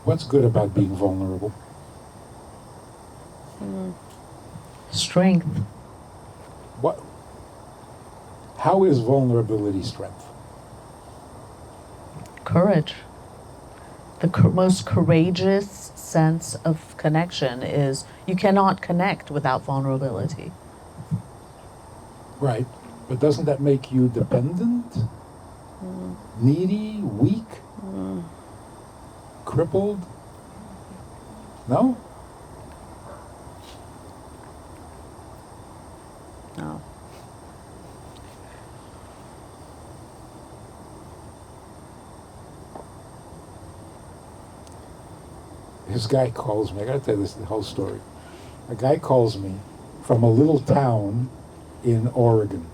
What's good about being vulnerable? Strength. What? How is vulnerability strength? Courage. The most courageous sense of connection is you cannot connect without vulnerability. Right. But doesn't that make you dependent? Needy? Weak? Crippled? No? No. This guy calls me. I gotta tell you the whole story. A guy calls me from a little town in Oregon.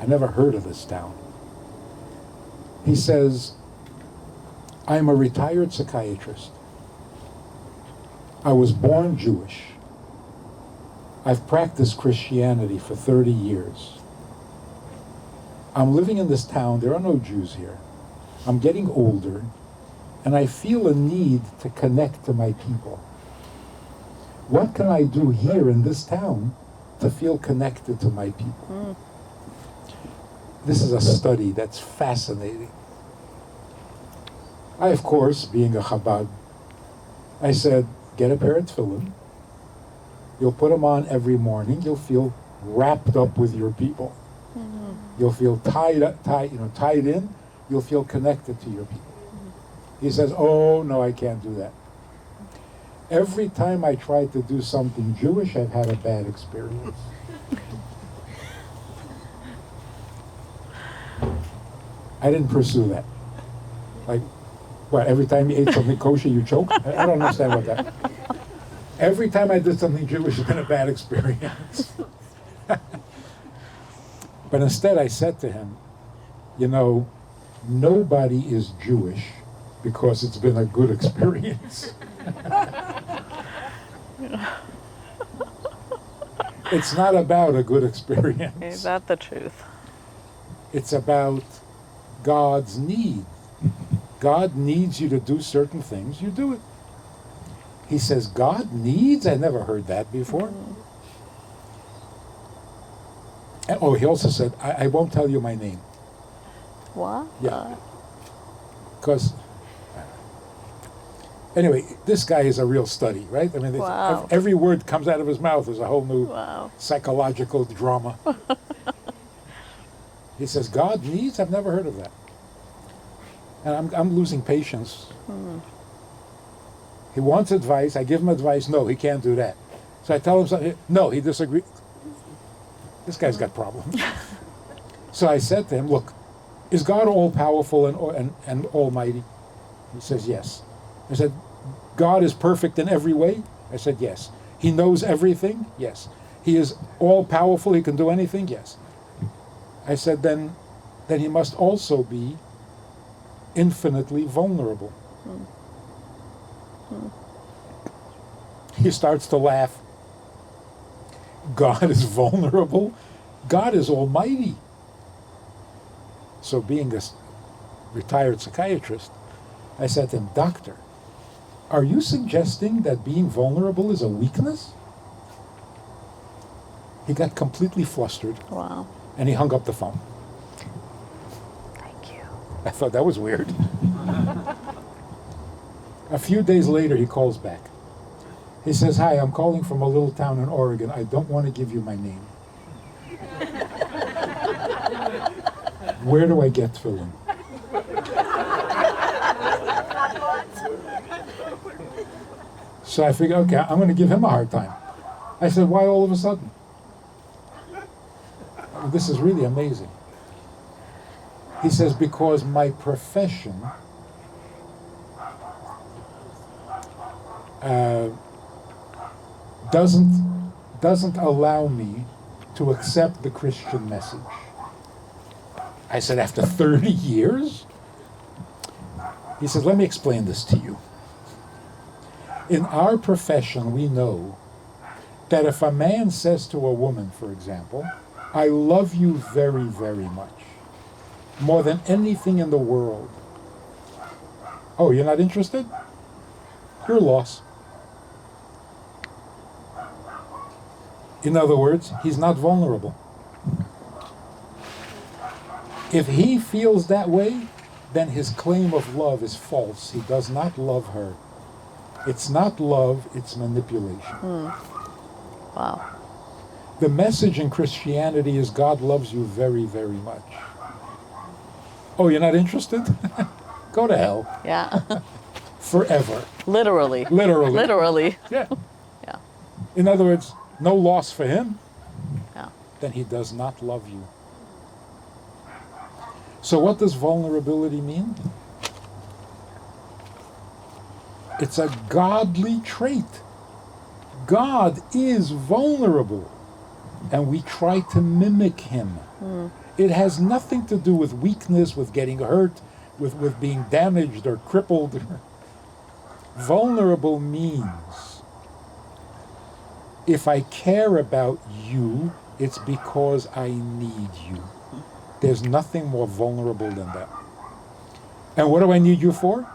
I never heard of this town. He says, I'm a retired psychiatrist. I was born Jewish. I've practiced Christianity for 30 years. I'm living in this town. There are no Jews here. I'm getting older, and I feel a need to connect to my people. What can I do here in this town to feel connected to my people? This is a study that's fascinating. I, of course, being a Chabad, I said, get a pair of tefillin. You'll put them on every morning. You'll feel wrapped up with your people. You'll feel tied in. You'll feel connected to your people. He says, oh, no, I can't do that. Every time I try to do something Jewish, I've had a bad experience. I didn't pursue that. Like, what, every time you ate something kosher, you choked? I don't understand what that. Every time I did something Jewish, it's been a bad experience. But instead I said to him, you know, nobody is Jewish because it's been a good experience. It's not about a good experience. Is that the truth? It's about God's need. God needs you to do certain things, you do it. He says, God needs? I never heard that before. And, oh, he also said, I won't tell you my name. What? Yeah. Because, anyway, this guy is a real study, right? I mean, Wow. every word comes out of his mouth is a whole new Wow. psychological drama. He says, God needs? I've never heard of that. And I'm losing patience. He wants advice. I give him advice. No, he can't do that. So I tell him something. No, he disagrees. This guy's got problems. So I said to him, look, is God all-powerful and almighty? He says, yes. I said, God is perfect in every way? I said, yes. He knows everything? Yes. He is all-powerful, he can do anything? Yes. I said, then he must also be infinitely vulnerable. He starts to laugh. God is vulnerable? God is almighty. So being a retired psychiatrist, I said to him, Doctor, are you suggesting that being vulnerable is a weakness? He got completely flustered. Wow. And he hung up the phone. Thank you. I thought that was weird. A few days later, he calls back. He says, hi, I'm calling from a little town in Oregon. I don't want to give you my name. Where do I get tefillin? So I figured, okay, I'm going to give him a hard time. I said, why all of a sudden? This is really amazing. He says, because my profession doesn't allow me to accept the Christian message. I said, after 30 years? He says, let me explain this to you. In our profession, we know that if a man says to a woman, for example, I love you very, very much, more than anything in the world, Oh, you're not interested? Your loss. In other words, he's not vulnerable. If he feels that way, then his claim of love is false. He does not love her. It's not love, it's manipulation. Wow. The message in Christianity is God loves you very, very much. Oh, you're not interested? Go to hell. Yeah. Forever. Literally. Literally. Literally. Yeah. Yeah. In other words, no loss for him, Yeah. then he does not love you. So what does vulnerability mean? It's a godly trait. God is vulnerable, and we try to mimic him. It has nothing to do with weakness, with getting hurt, with being damaged or crippled. Vulnerable means if I care about you, it's because I need you. There's nothing more vulnerable than that. And what do I need you for?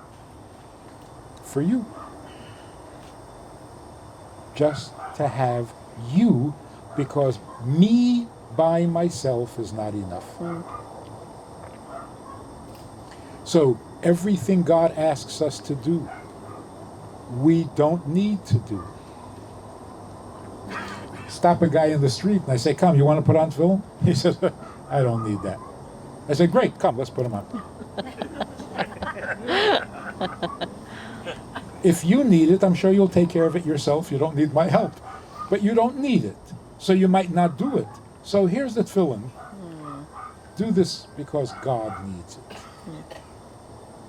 For you. Just to have you, because me by myself is not enough. So everything God asks us to do, we don't need to do. Stop a guy in the street and I say, come, you want to put on film? He says, I don't need that. I say, great, come, let's put him on. If you need it, I'm sure you'll take care of it yourself. You don't need my help. But you don't need it, so you might not do it. So here's the tefillin. Do this because God needs it.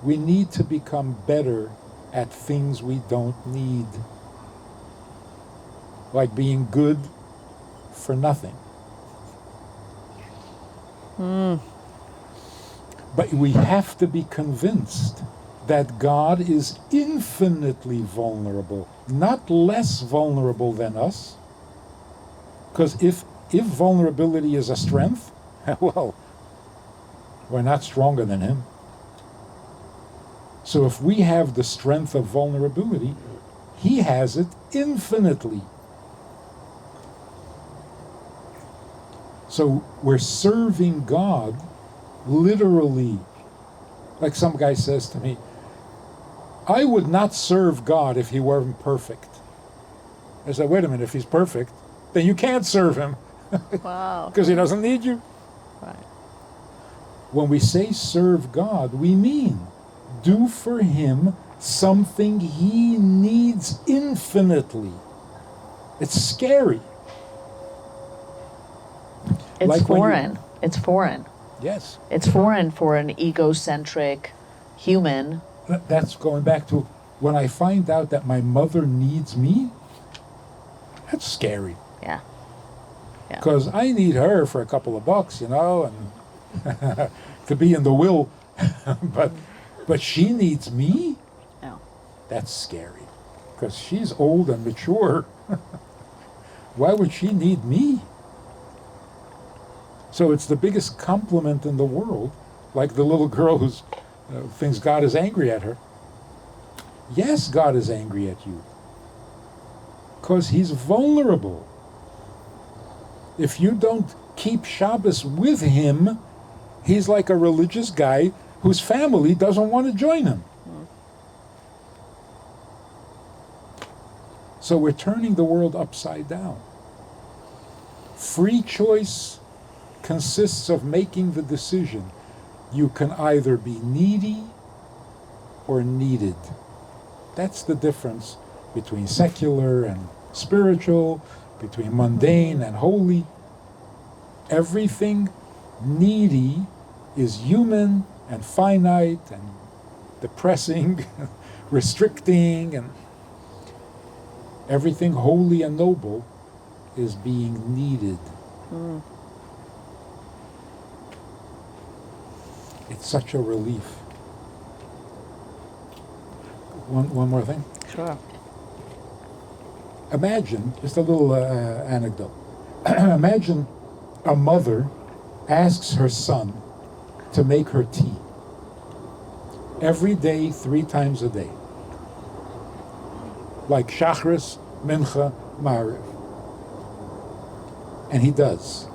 We need to become better at things we don't need. Like being good for nothing. But we have to be convinced that God is infinitely vulnerable, not less vulnerable than us. Because if vulnerability is a strength, well, we're not stronger than him. So if we have the strength of vulnerability, he has it infinitely. So we're serving God literally. Like some guy says to me, I would not serve God if he weren't perfect. I said, wait a minute, if he's perfect, then you can't serve him. Wow. Because he doesn't need you. Right. When we say serve God, we mean do for him something he needs infinitely. It's scary. It's Like when you- foreign. It's foreign. Yes. It's foreign for an egocentric human. That's going back to when I find out that my mother needs me, that's scary. Yeah. Yeah. Because I need her for a couple of bucks, you know, and to be in the will. but she needs me? No. That's scary. Because she's old and mature. Why would she need me? So it's the biggest compliment in the world, like the little girl who thinks God is angry at her. Yes, God is angry at you. Because he's vulnerable. If you don't keep Shabbos with him, he's like a religious guy whose family doesn't want to join him. So we're turning the world upside down. Free choice consists of making the decision. You can either be needy or needed. That's the difference between secular and spiritual, between mundane and holy. Everything needy is human and finite and depressing, restricting, and everything holy and noble is being needed. It's such a relief. One more thing. Sure. Imagine, just a little anecdote. Imagine a mother asks her son to make her tea. every day, 3 times a day. Like Shachris, Mincha, Mariv. And he does.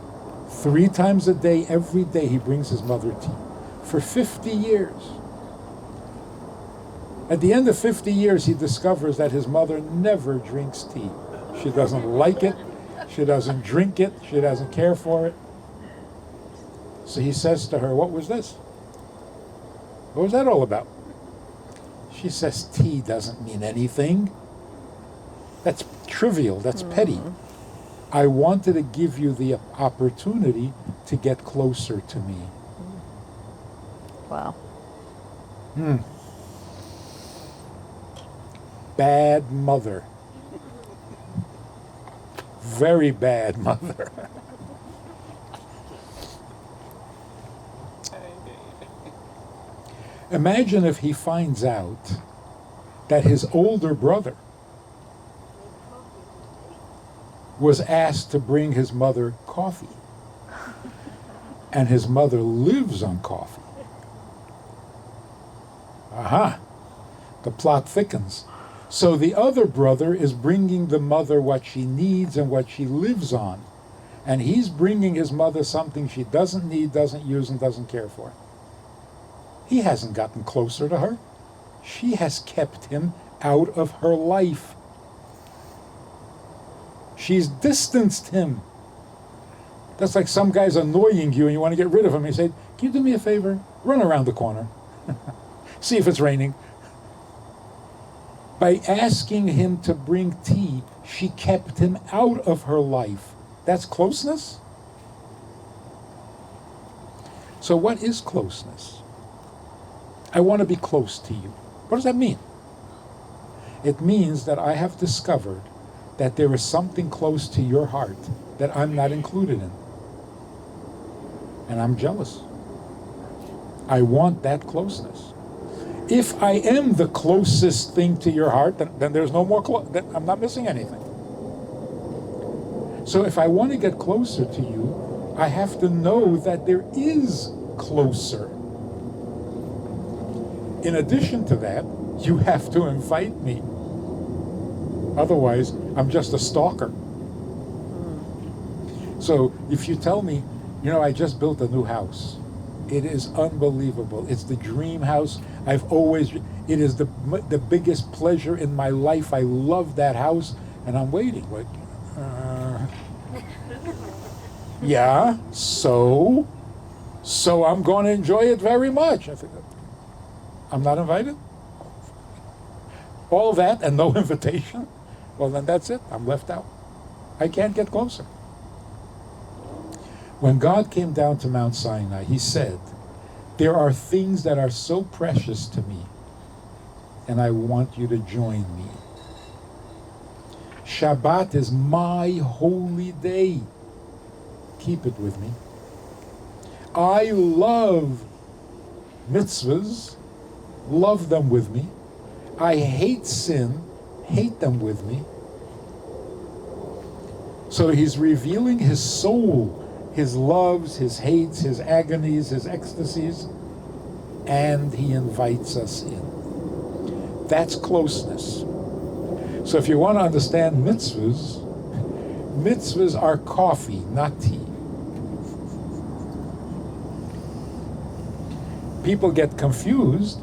3 times a day, every day, he brings his mother tea. For 50 years. At the end of 50 years, he discovers that his mother never drinks tea. She doesn't like it. She doesn't drink it. She doesn't care for it. So he says to her, "What was this? What was that all about?" She says, "Tea doesn't mean anything. That's trivial. That's petty. I wanted to give you the opportunity to get closer to me." Wow. Bad mother. Very bad mother. Imagine if he finds out that his older brother was asked to bring his mother coffee, and his mother lives on coffee. Aha! The plot thickens. So the other brother is bringing the mother what she needs and what she lives on, and he's bringing his mother something she doesn't need, doesn't use, and doesn't care for. He hasn't gotten closer to her. She has kept him out of her life. She's distanced him. That's like some guy's annoying you and you want to get rid of him. You say, "Can you do me a favor? Run around the corner. See if it's raining." By asking him to bring tea, she kept him out of her life. That's closeness? So what is closeness? I want to be close to you. What does that mean? It means that I have discovered that there is something close to your heart that I'm not included in. And I'm jealous. I want that closeness. If I am the closest thing to your heart, then there's no more then I'm not missing anything. So if I want to get closer to you, I have to know that there is closer. In addition to that, you have to invite me. Otherwise, I'm just a stalker. So if you tell me, I just built a new house. It is unbelievable. It's the dream house. It is the biggest pleasure in my life. I love that house, and I'm waiting. Yeah, so I'm going to enjoy it very much. I think, I'm not invited? All that and no invitation? Well, then that's it. I'm left out. I can't get closer. When God came down to Mount Sinai, he said, "There are things that are so precious to me, and I want you to join me." Shabbat is my holy day. Keep it with me. I love mitzvahs. Love them with me. I hate sin. Hate them with me. So he's revealing his soul, his loves, his hates, his agonies, his ecstasies, and he invites us in. That's closeness. So if you want to understand mitzvahs, mitzvahs are coffee, not tea. People get confused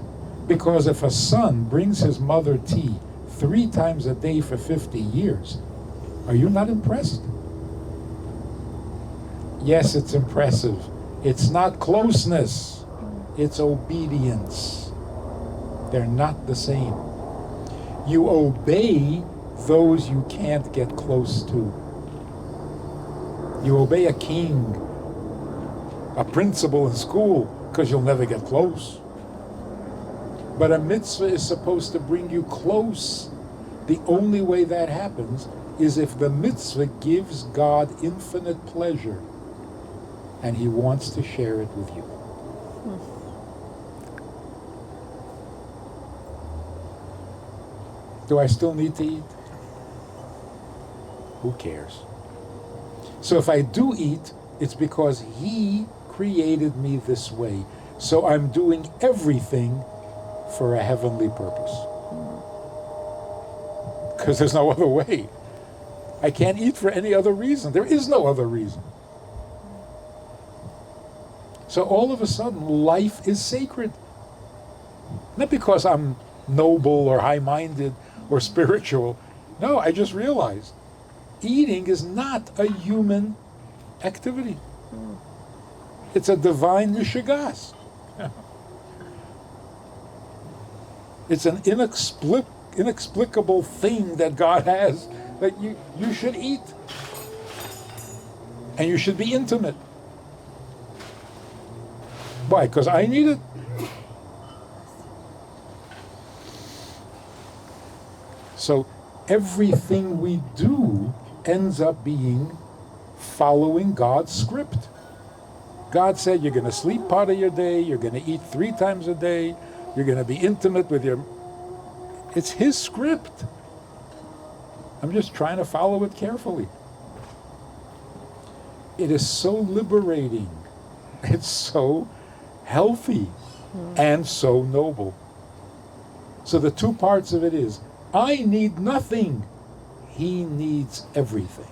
because if a son brings his mother tea 3 times a day for 50 years, are you not impressed? Yes, it's impressive. It's not closeness. It's obedience. They're not the same. You obey those you can't get close to. You obey a king, a principal in school, because you'll never get close. But a mitzvah is supposed to bring you close. The only way that happens is if the mitzvah gives God infinite pleasure and he wants to share it with you. Do I still need to eat? Who cares? So if I do eat, it's because he created me this way. So I'm doing everything for a heavenly purpose. Because there's no other way. I can't eat for any other reason. There is no other reason. So all of a sudden, life is sacred. Not because I'm noble or high-minded or spiritual. No, I just realized eating is not a human activity. It's a divine mishigas. It's an inexplicable thing that God has that you should eat. And you should be intimate. Why? Because I need it. So everything we do ends up being following God's script. God said you're going to sleep part of your day, you're going to eat 3 times a day, you're going to be intimate with your... It's His script. I'm just trying to follow it carefully. It is so liberating. It's so healthy and so noble. So the 2 parts of it is, I need nothing. He needs everything.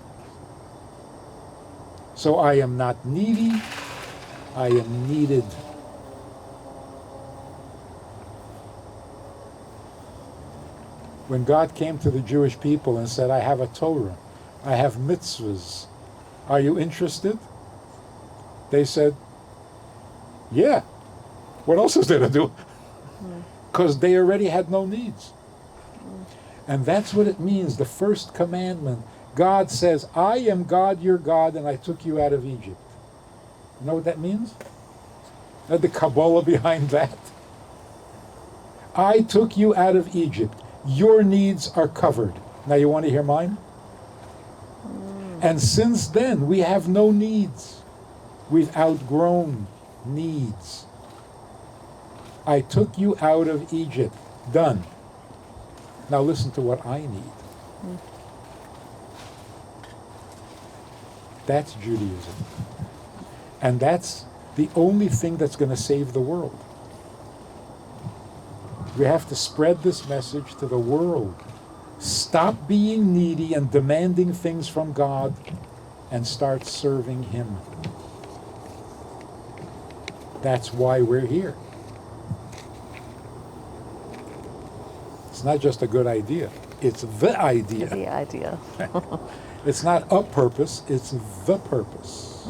So I am not needy. I am needed. When God came to the Jewish people and said, I have a Torah, I have mitzvahs, are you interested? They said, yeah. What else is there to do? Because they already had no needs. And that's what it means, the first commandment. God says, I am God, your God, and I took you out of Egypt. You know what that means? The Kabbalah behind that. I took you out of Egypt. Your needs are covered. Now you want to hear mine? And since then, we have no needs. We've outgrown needs. I took you out of Egypt. Done. Now listen to what I need. That's Judaism. And that's the only thing that's going to save the world. We have to spread this message to the world. Stop being needy and demanding things from God and start serving Him. That's why we're here. It's not just a good idea. It's the idea. The idea. It's not a purpose, it's the purpose.